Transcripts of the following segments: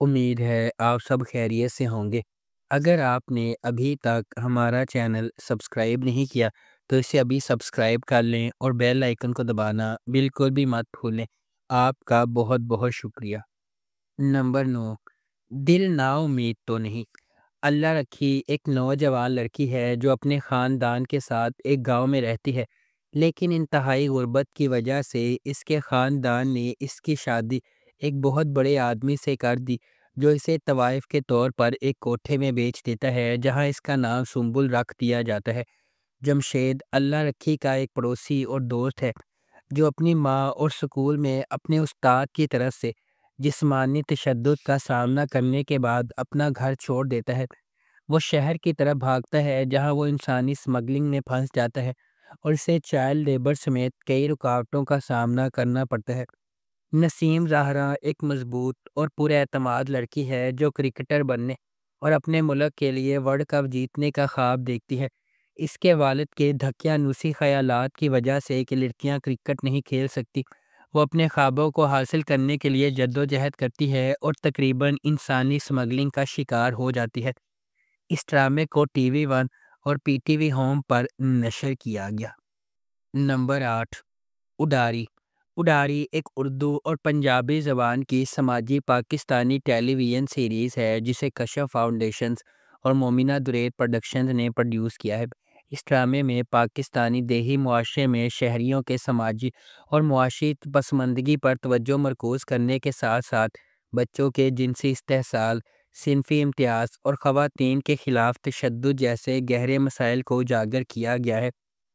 امید ہے آپ سب خیریت سے ہوں گے۔ اگر آپ نے ابھی تک ہمارا چینل سبسکرائب نہیں کیا تو اسے ابھی سبسکرائب کر لیں اور بیل آئیکن کو دبانا بالکل بھی مت بھولیں۔ آپ کا بہت بہت شکریہ۔ نمبر 9، دل نا امید تو نہیں۔ اللہ رکھی ایک نوجوان لڑکی ہے جو اپنے خاندان کے ساتھ ایک گاؤں میں رہتی ہے، لیکن انتہائی غربت کی وجہ سے اس کے خاندان نے اس کی شادی ایک بہت بڑے آدمی سے کر دی، جو اسے طوائف کے طور پر ایک کوٹھے میں بیچ دیتا ہے جہاں اس کا نام سنبل رکھ دیا جاتا ہے۔ جمشید اللہ رکھی کا ایک پڑوسی اور دوست ہے جو اپنی ماں اور سکول میں اپنے استاد کی طرف سے جسمانی تشدد کا سامنا کرنے کے بعد اپنا گھر چھوڑ دیتا ہے۔ وہ شہر کی طرف بھاگتا ہے جہاں وہ انسانی سمگلنگ میں پھنس جاتا ہے اور اسے چائلڈ لیبر سمیت کئی رکاوٹوں کا سامنا کرنا پڑتا ہے۔ نسیم زہرا ایک مضبوط اور پر اعتماد لڑکی ہے جو کرکٹر بننے اور اپنے ملک کے لیے ورلڈ کپ جیتنے کا خواب دیکھتی ہے۔ اس کے والد کے دھکیانوسی خیالات کی وجہ سے کہ لڑکیاں کرکٹ نہیں کھیل سکتی، وہ اپنے خوابوں کو حاصل کرنے کے لیے جدوجہد کرتی ہے اور تقریباً انسانی سمگلنگ کا شکار ہو جاتی ہے۔ اس ڈرامے کو ٹی وی ون اور پی ٹی وی ہوم پر نشر کیا گیا۔ نمبر 8، اڈاری۔ اڈاری ایک اردو اور پنجابی زبان کی سماجی پاکستانی ٹیلی ویژن سیریز ہے جسے کشف فاؤنڈیشنز اور مومنہ درید پروڈکشنز نے پروڈیوس کیا ہے۔ اس ڈرامے میں پاکستانی دیہی معاشرے میں شہریوں کے سماجی اور معاشی پسماندگی پر توجہ مرکوز کرنے کے ساتھ ساتھ بچوں کے جنسی استحصال، صنفی امتیاز اور خواتین کے خلاف تشدد جیسے گہرے مسائل کو اجاگر کیا گیا ہے۔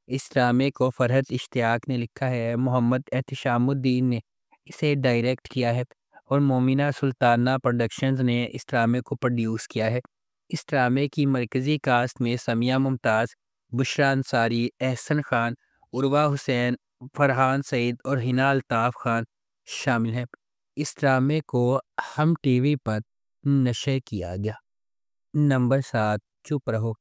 اس ڈرامے کو فرحت اشتیاق نے لکھا ہے، محمد احتشام الدین نے اسے ڈائریکٹ کیا ہے اور مومنہ سلطانہ پروڈکشنز نے اس ڈرامے کو پروڈیوس کیا ہے۔ اس ڈرامے کی مرکزی کاسٹ میں سمیہ ممتاز، بشریٰ انصاری، احسن خان، عروہ حسین، فرحان سعید اور حنا الطاف خان شامل ہیں۔ اس ڈرامے کو ہم ٹی وی پر نشر کیا گیا۔ نمبر 7، چپ رہو۔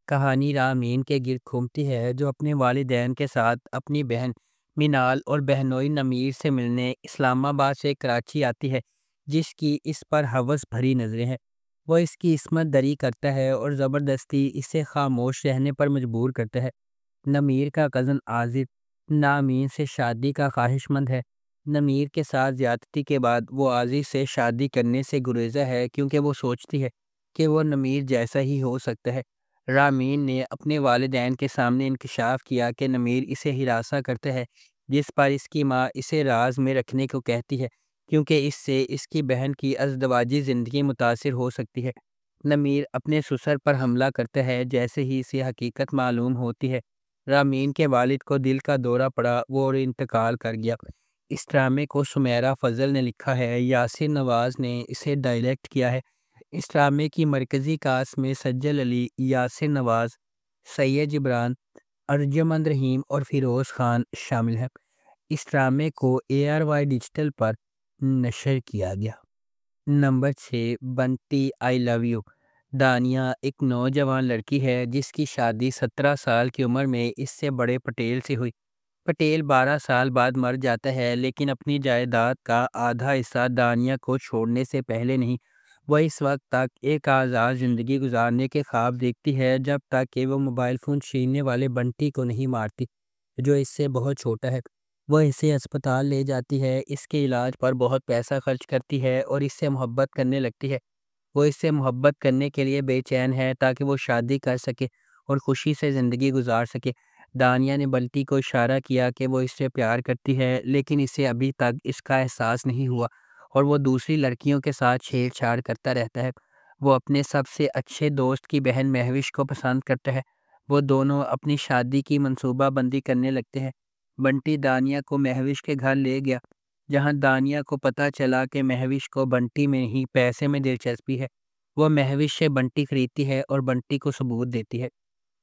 کہانی رامین کے گرد گھومتی ہے جو اپنے والدین کے ساتھ اپنی بہن مینال اور بہنوئی نمیر سے ملنے اسلام آباد سے کراچی آتی ہے، جس کی اس پر ہوس بھری نظریں ہیں۔ وہ اس کی عصمت دری کرتا ہے اور زبردستی اسے خاموش رہنے پر مجبور کرتا ہے۔ نمیر کا کزن عازب نامین سے شادی کا خواہش مند ہے۔ نمیر کے ساتھ زیادتی کے بعد وہ عازب سے شادی کرنے سے گریزہ ہے کیونکہ وہ سوچتی ہے کہ وہ نمیر جیسا ہی ہو سکتا ہے۔ رامین نے اپنے والدین کے سامنے انکشاف کیا کہ نمیر اسے ہراساں کرتا ہے، جس پر اس کی ماں اسے راز میں رکھنے کو کہتی ہے کیونکہ اس سے اس کی بہن کی ازدواجی زندگی متاثر ہو سکتی ہے۔ نمیر اپنے سسر پر حملہ کرتا ہے جیسے ہی اسے حقیقت معلوم ہوتی ہے۔ رامین کے والد کو دل کا دورہ پڑا، وہ انتقال کر گیا۔ اس ڈرامے کو سمیرہ فضل نے لکھا ہے، یاسر نواز نے اسے ڈائریکٹ کیا ہے۔ اس ڈرامے کی مرکزی کاسٹ میں سجل علی، یاسر نواز، سید جبران، ارجمند رحیم اور فیروز خان شامل ہیں۔ اس ڈرامے کو ARY ڈیجیٹل پر نشر کیا گیا۔ نمبر 6، Bunty I love you. Dania ایک نوجوان لڑکی ہے جس کی شادی 17 سال کی عمر میں اس سے بڑے پٹیل سے ہوئی۔ پٹیل 12 سال بعد مر جاتا ہے لیکن اپنی جائیداد کا آدھا حصہ دانیہ کو چھوڑنے سے پہلے نہیں۔ وہ اس وقت تک ایک آزاد زندگی گزارنے کے خواب دیکھتی ہے جب تک کہ وہ موبائل فون چھیننے والے بنٹی کو نہیں مارتی جو اس سے بہت چھوٹا ہے۔ وہ اسے اسپتال لے جاتی ہے، اس کے علاج پر بہت پیسہ خرچ کرتی ہے اور اس سے محبت کرنے لگتی ہے۔ وہ اس سے محبت کرنے کے لیے بے چین ہے تاکہ وہ شادی کر سکے اور خوشی سے زندگی گزار سکے۔ دانیہ نے بنٹی کو اشارہ کیا کہ وہ اس سے پیار کرتی ہے لیکن اسے ابھی تک اس کا احساس نہیں ہوا اور وہ دوسری لڑکیوں کے ساتھ چھیڑ چھاڑ کرتا رہتا ہے۔ وہ اپنے سب سے اچھے دوست کی بہن مہوش کو پسند کرتا ہے۔ وہ دونوں اپنی شادی کی منصوبہ بندی کرنے لگتے ہیں۔ بنٹی دانیہ کو مہوش کے گھر لے گیا جہاں دانیہ کو پتہ چلا کہ مہوش کو بنٹی میں نہیں پیسے میں دلچسپی ہے۔ وہ مہوش سے بنٹی خریدتی ہے اور بنٹی کو ثبوت دیتی ہے۔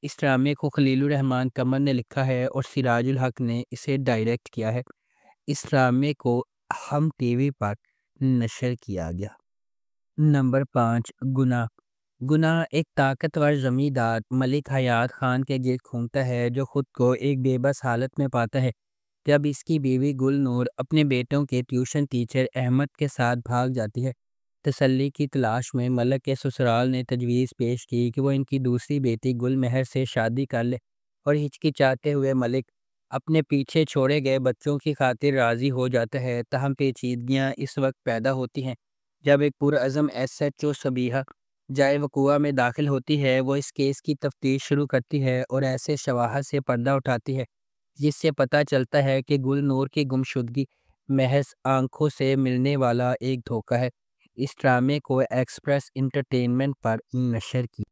اس ڈرامے کو خلیل الرحمان قمر نے لکھا ہے اور سراج الحق نے اسے ڈائریکٹ کیا ہے۔ اس ڈرامے کو ہم ٹی وی پر نشر کیا گیا۔ نمبر 5، گناہ۔ گناہ ایک طاقتور زمیندار ملک حیات خان کے گرد گھومتا ہے جو خود کو ایک بے بس حالت میں پاتا ہے جب اس کی بیوی گل نور اپنے بیٹوں کے ٹیوشن ٹیچر احمد کے ساتھ بھاگ جاتی ہے۔ تسلی کی تلاش میں ملک کے سسرال نے تجویز پیش کی کہ وہ ان کی دوسری بیٹی گل مہر سے شادی کر لے، اور ہچکچاتے ہوئے ملک اپنے پیچھے چھوڑے گئے بچوں کی خاطر راضی ہو جاتا ہے۔ تاہم پیچیدگیاں اس وقت پیدا ہوتی ہیں جب ایک پرعزم ایس ایچ او صبیحہ جائے وقوع میں داخل ہوتی ہے۔ وہ اس کیس کی تفتیش شروع کرتی ہے اور ایسے شواہد سے پردہ اٹھاتی ہے جس سے پتہ چلتا ہے کہ گل نور کی گمشدگی محض آنکھوں سے ملنے والا ایک دھوکہ ہے۔ اس ڈرامے کو ایکسپریس انٹرٹینمنٹ پر نشر کی۔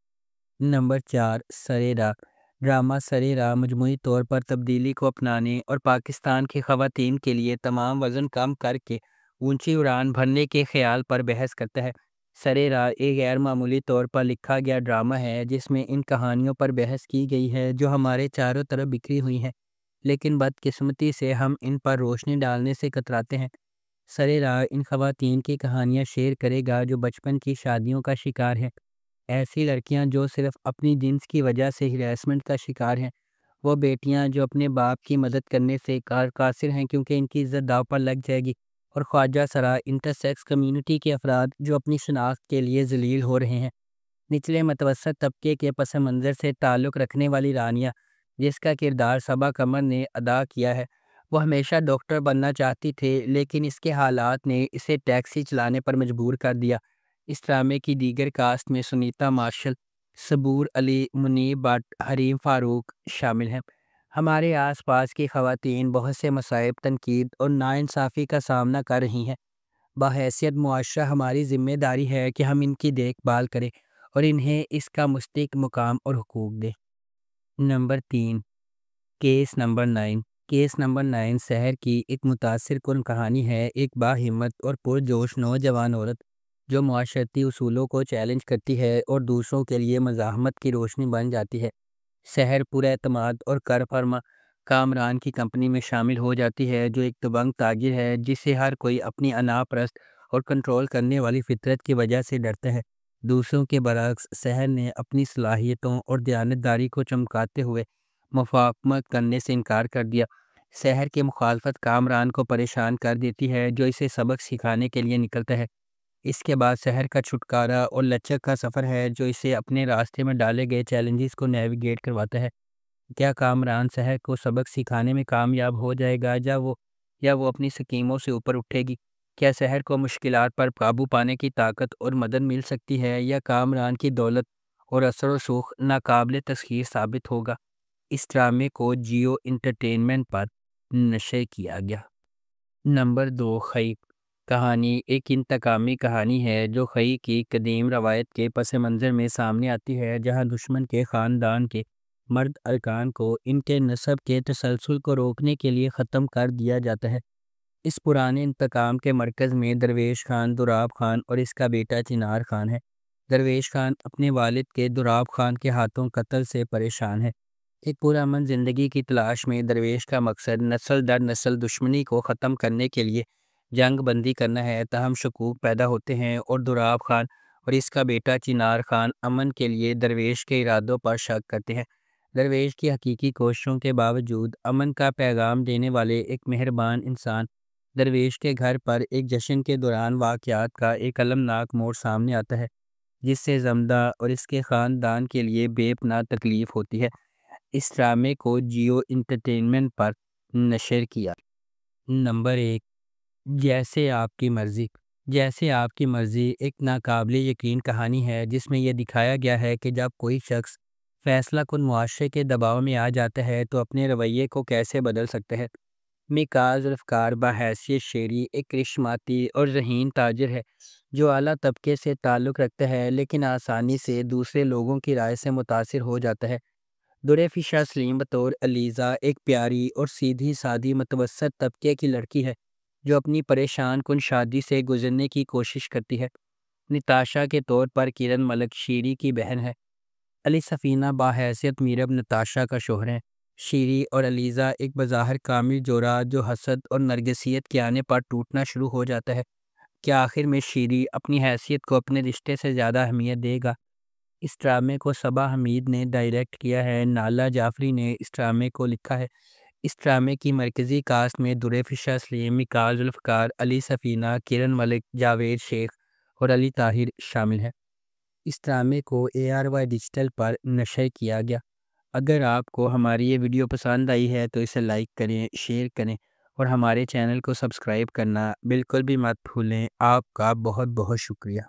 نمبر 4، سرِ راہ۔ ڈرامہ سرِ راہ مجموعی طور پر تبدیلی کو اپنانے اور پاکستان کی خواتین کے لیے تمام وزن کم کر کے اونچی اڑان بھرنے کے خیال پر بحث کرتا ہے۔ سرِ راہ ایک غیر معمولی طور پر لکھا گیا ڈرامہ ہے جس میں ان کہانیوں پر بحث کی گئی ہے جو ہمارے چاروں طرف بکھری ہوئی ہیں، لیکن بدقسمتی سے ہم ان پر روشنی ڈالنے سے کتراتے ہیں۔ سرِ راہ ان خواتین کی کہانیاں شیئر کرے گا جو بچپن کی شادیوں کا شکار ہیں، ایسی لڑکیاں جو صرف اپنی جنس کی وجہ سے ہراسمنٹ کا شکار ہیں، وہ بیٹیاں جو اپنے باپ کی مدد کرنے سے قاصر ہیں کیونکہ ان کی عزت داؤ پر لگ جائے گی، اور خواجہ سرا انٹرسیکس کمیونٹی کے افراد جو اپنی شناخت کے لیے ذلیل ہو رہے ہیں۔ نچلے متوسط طبقے کے پس منظر سے تعلق رکھنے والی رانیہ، جس کا کردار صبا قمر نے ادا کیا ہے، وہ ہمیشہ ڈاکٹر بننا چاہتی تھی لیکن اس کے حالات نے اسے ٹیکسی چلانے پر مجبور کر دیا۔ اس ڈرامے کی دیگر کاسٹ میں سنیتا مارشل، صبور علی، منیب بٹ، حریم فاروق شامل ہیں۔ ہمارے آس پاس کی خواتین بہت سے مصائب، تنقید اور ناانصافی کا سامنا کر رہی ہیں۔ بحیثیت معاشرہ ہماری ذمہ داری ہے کہ ہم ان کی دیکھ بھال کریں اور انہیں اس کا مستحق مقام اور حقوق دیں۔ Number 3، case number 9۔ Case number 9 سحر کی ایک متاثر کن کہانی ہے۔ ایک باہمت اور پرجوش نوجوان عورت جو معاشرتی اصولوں کو چیلنج کرتی ہے اور دوسروں کے لیے مزاحمت کی روشنی بن جاتی ہے۔ سحر پراعتماد اور کارفرما کامران کی کمپنی میں شامل ہو جاتی ہے جو ایک دبنگ تاجر ہے جسے ہر کوئی اپنی انا پرست اور کنٹرول کرنے والی فطرت کی وجہ سے ڈرتا ہے۔ دوسروں کے برعکس سحر نے اپنی صلاحیتوں اور دیانتداری کو چمکاتے ہوئے مفاہمت کرنے سے انکار کر دیا۔ سحر کی مخالفت کامران کو پریشان کر دیتی ہے جو اسے سبق سکھانے کے لیے نکلتا ہے۔ اس کے بعد سحر کا چھٹکارا اور لچک کا سفر ہے جو اسے اپنے راستے میں ڈالے گئے چیلنجز کو نیویگیٹ کرواتا ہے۔ کیا کامران سحر کو سبق سکھانے میں کامیاب ہو جائے گا یا وہ اپنی سکیموں سے اوپر اٹھے گی؟ کیا سحر کو مشکلات پر قابو پانے کی طاقت اور مدد مل سکتی ہے یا کامران کی دولت اور اثر و رسوخ ناقابل تسخیر ثابت ہوگا؟ اس ڈرامے کو جیو انٹرٹینمنٹ پر نشر کیا گیا۔ نمبر 2، خئی۔ کہانی ایک انتقامی کہانی ہے جو خئی کی قدیم روایت کے پس منظر میں سامنے آتی ہے جہاں دشمن کے خاندان کے مرد ارکان کو ان کے نسب کے تسلسل کو روکنے کے لیے ختم کر دیا جاتا ہے۔ اس پرانے انتقام کے مرکز میں درویش خان، دوراب خان اور اس کا بیٹا چنار خان ہے۔ درویش خان اپنے والد کے دوراب خان کے ہاتھوں قتل سے پریشان ہے۔ ایک پرامن زندگی کی تلاش میں درویش کا مقصد نسل در نسل دشمنی کو ختم کرنے کے لیے جنگ بندی کرنا ہے۔ تاہم شکوک پیدا ہوتے ہیں اور دوراب خان اور اس کا بیٹا چنار خان امن کے لیے درویش کے ارادوں پر شک کرتے ہیں۔ درویش کی حقیقی کوششوں کے باوجود امن کا پیغام دینے والے ایک مہربان انسان درویش کے گھر پر ایک جشن کے دوران واقعات کا ایک المناک موڑ سامنے آتا ہے جس سے زمدہ اور اس کے خاندان کے لیے بے پناہ تکلیف ہوتی ہے۔ اس ڈرامے کو جیو انٹرٹینمنٹ پر نشر کیا۔ نمبر 1، جیسے آپ کی مرضی۔ جیسے آپ کی مرضی ایک ناقابل یقین کہانی ہے جس میں یہ دکھایا گیا ہے کہ جب کوئی شخص فیصلہ کن معاشرے کے دباؤ میں آ جاتا ہے تو اپنے رویے کو کیسے بدل سکتا ہے۔ میکا ذوالفقار بحیثیت شیری ایک کرشماتی اور ذہین تاجر ہے جو اعلیٰ طبقے سے تعلق رکھتا ہے لیکن آسانی سے دوسرے لوگوں کی رائے سے متاثر ہو جاتا ہے۔ دریفشا سلیم بطور علیزہ ایک پیاری اور سیدھی سادی متوسط طبقے کی لڑکی ہے جو اپنی پریشان کن شادی سے گزرنے کی کوشش کرتی ہے۔ نتاشا کے طور پر کرن ملک شیری کی بہن ہے۔ علی سفینہ بحیثیت میرب نتاشا کا شوہر ہے۔ شیری اور علیزہ ایک بظاہر کامل جوڑا جو حسد اور نرگسیت کے آنے پر ٹوٹنا شروع ہو جاتا ہے۔ کیا آخر میں شیری اپنی حیثیت کو اپنے رشتے سے زیادہ اہمیت دے گا؟ اس ڈرامے کو صبا حمید نے ڈائریکٹ کیا ہے۔ نالا جعفری نے اس ڈرامے کو لکھا ہے۔ اس ڈرامے کی مرکزی کاسٹ میں دریفشا سلیم، میکا ذوالفقار، علی سفینہ، کرن ملک، جاوید شیخ اور علی طاہر شامل ہیں۔ اس ڈرامے کو ARY ڈیجیٹل پر نشر کیا گیا۔ اگر آپ کو ہماری یہ ویڈیو پسند آئی ہے تو اسے لائک کریں، شیئر کریں اور ہمارے چینل کو سبسکرائب کرنا بالکل بھی مت بھولیں۔ آپ کا بہت بہت شکریہ۔